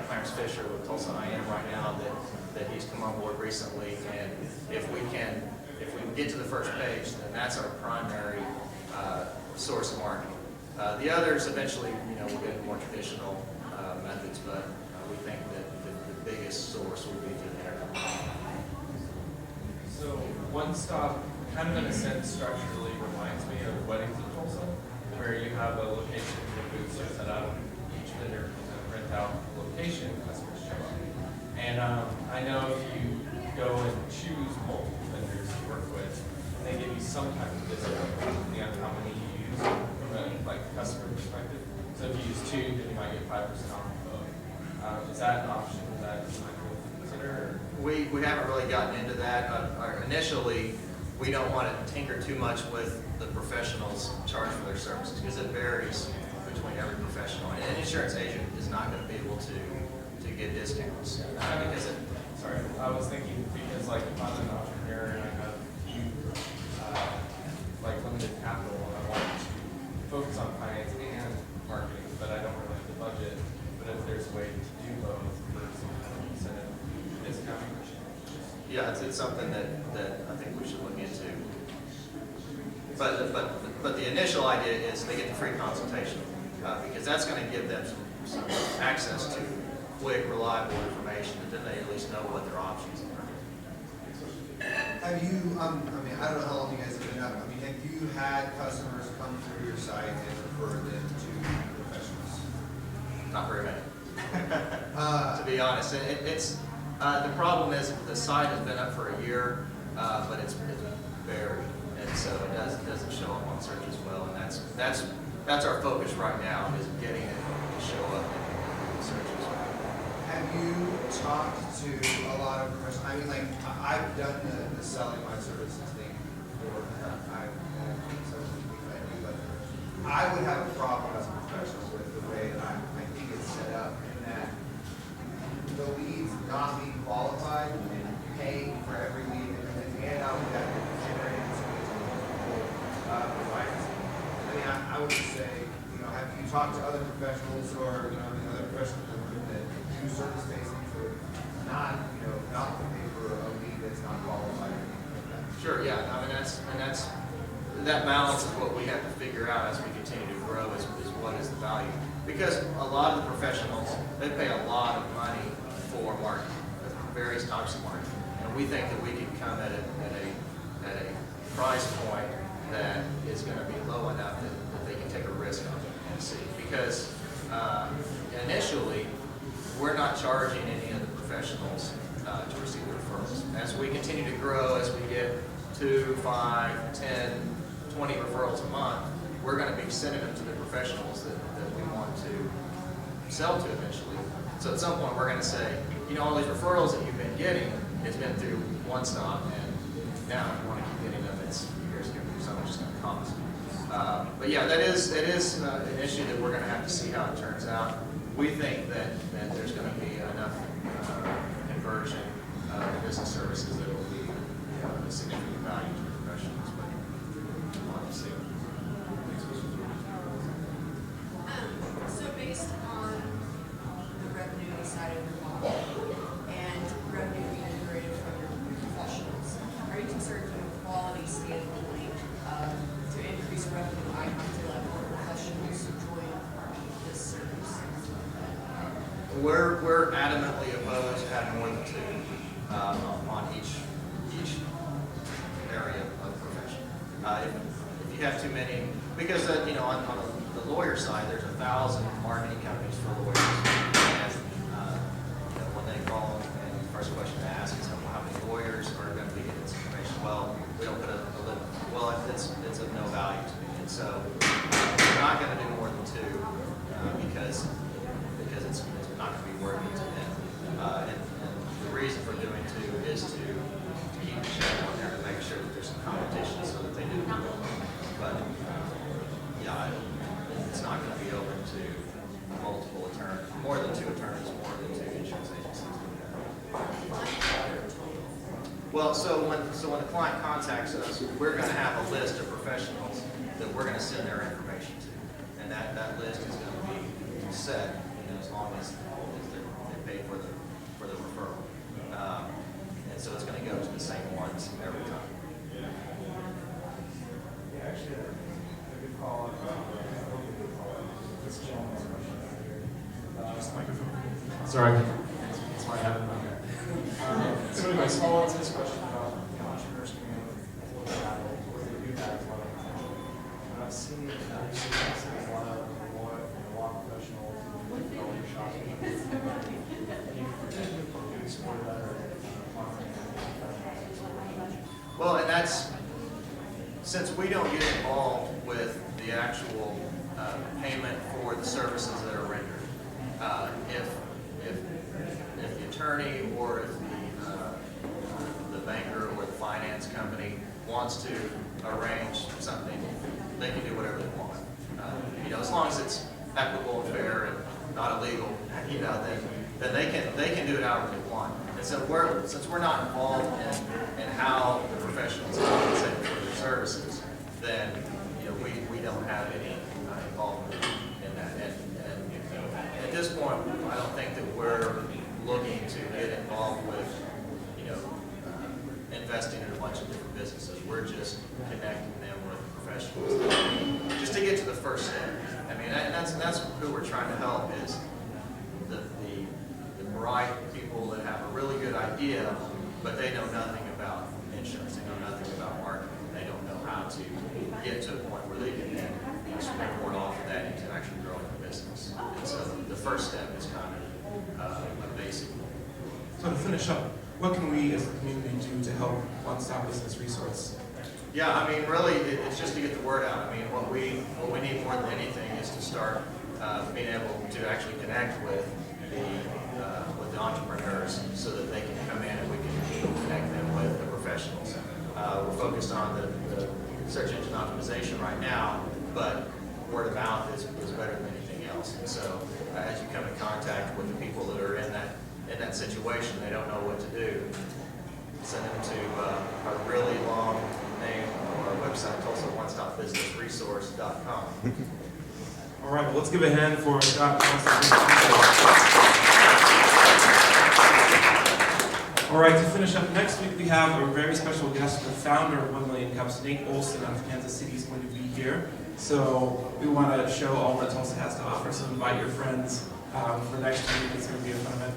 S14: Clarence Fisher with Tulsa IM right now that he's come on board recently. And if we can get to the first page, then that's our primary source of marketing. The others eventually, will get more traditional methods, but we think that the biggest source will be through the internet.
S17: So One Stop, kind of in a sense, structurally reminds me of Weddings in Tulsa, where you have a location where booths are set up, each vendor can rent out a location, customers show up. And I know if you go and choose multiple vendors to work with, they give you some type of discount depending on how many you use from a customer perspective. So if you use 2, then you might get 5% off both. Is that an option that you might consider?
S14: We haven't really gotten into that. Initially, we don't want to tinker too much with the professionals charge for their services because it varies between every professional. And an insurance agent is not going to be able to get discounts because it.
S17: Sorry, I was thinking because if I'm an entrepreneur and I have limited capital and I want to focus on finance and marketing, but I don't really have the budget. But if there's a way to do both for some kind of incentive discount.
S14: Yeah, it's something that I think we should look into. But the initial idea is they get the free consultation because that's going to give them some access to quick, reliable information, and then they at least know what their options are.
S5: Have you, I don't know how long you guys have been up. Have you had customers come through your site and refer them to professionals?
S14: Not very many. To be honest, it's the problem is the site has been up for a year, but it's buried, and so it doesn't show up on search as well. And that's our focus right now is getting it to show up in search as well.
S5: Have you talked to a lot of professionals? I've done the selling my services thing before. I would have a problem as a professional with the way that I think it's set up, in that the leads not being qualified and paying for every lead and then hand out that generated multiple providers. I would just say, have you talked to other professionals or other professionals that do service-based things or not to pay for a lead that's not qualified or anything like that?
S14: Sure, yeah. That balance is what we have to figure out as we continue to grow is what is the value. Because a lot of the professionals, they pay a lot of money for marketing, various types of marketing. And we think that we can come at a price point that is going to be low enough that they can take a risk on it and see. Because initially, we're not charging any of the professionals to receive the referrals. As we continue to grow, as we get 2, 5, 10, 20 referrals a month, we're going to be sending them to the professionals that we want to sell to eventually. So at some point we're going to say, all these referrals that you've been getting, it's been through One Stop, and now if you want to keep getting them, here's how much it's going to cost. But yeah, that is an issue that we're going to have to see how it turns out. We think that there's going to be enough conversion of business services that will be a significant value to professionals, but we'll have to see.
S18: So based on the revenue side of your model and revenue being generated from your professionals, are you concerned from a quality standpoint to increase revenue? I have to let more professionals join this service.
S14: We're adamantly opposed to having more than 2 on each area of the profession. If you have too many, because on the lawyer side, there's 1,000 marketing companies for lawyers, and when they call, and the first question to ask is, well, how many lawyers are going to be getting this information? Well, we don't put a limit. Well, it's of no value to me, and so we're not going to do more than 2 because it's not going to be worth it to them. And the reason for doing 2 is to keep the check on there to make sure that there's some competition so that they do. But it's not going to be open to multiple attorneys, more than 2 attorneys, more than 2 insurance agencies. Well, so when the client contacts us, we're going to have a list of professionals that we're gonna send their information to. And that list is gonna be set, as long as they pay for the referral. And so it's gonna go to the same ones every time.
S7: Yeah, actually, a good call. This gentleman's question right here.
S3: Just microphone.
S7: Sorry. That's why I have it on there. So anyways, follow up to this question about entrepreneurs coming in with capital, where they do have a lot of potential. And I've seen a lot of law professionals going shopping. Do you support that or
S14: Well, and that's, since we don't get involved with the actual payment for the services that are rendered, if the attorney or if the banker or the finance company wants to arrange something, they can do whatever they want. As long as it's equitable and fair and not illegal, then they can do it however they want. And so since we're not involved in how the professionals compensate for their services, then we don't have any involvement in that. And at this point, I don't think that we're looking to get involved with investing in a bunch of different businesses. We're just connecting them with professionals, just to get to the first step. I mean, that's who we're trying to help is the bright people that have a really good idea, but they know nothing about insurance. They know nothing about marketing. They don't know how to get to a point where they can then springboard off of that into actually growing the business. And so the first step is kind of a basic.
S3: So to finish up, what can we as a community do to help One Stop Business Resource?
S14: Yeah, I mean, really, it's just to get the word out. I mean, what we need more than anything is to start being able to actually connect with the entrepreneurs so that they can come in and we can connect them with the professionals. We're focused on the search engine optimization right now, but word of mouth is better than anything else. And so as you come in contact with the people that are in that situation, they don't know what to do, send them to our really long name on our website, TulsaOneStopBusinessResource.com.
S3: All right, well, let's give a hand for Scott. All right, to finish up, next week we have a very special guest, the founder of 1 Million Cups, Nate Olson out of Kansas City, is going to be here. So we want to show all that Tulsa has to offer, so invite your friends for next week. It's going to be a fun event.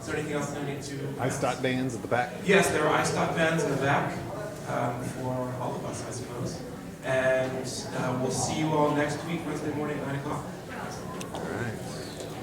S3: Is there anything else that I need to?
S12: IceDot bands at the back.
S3: Yes, there are IceDot bands in the back for all of us, I suppose. And we'll see you all next week, Wednesday morning, 9 o'clock.
S12: All right.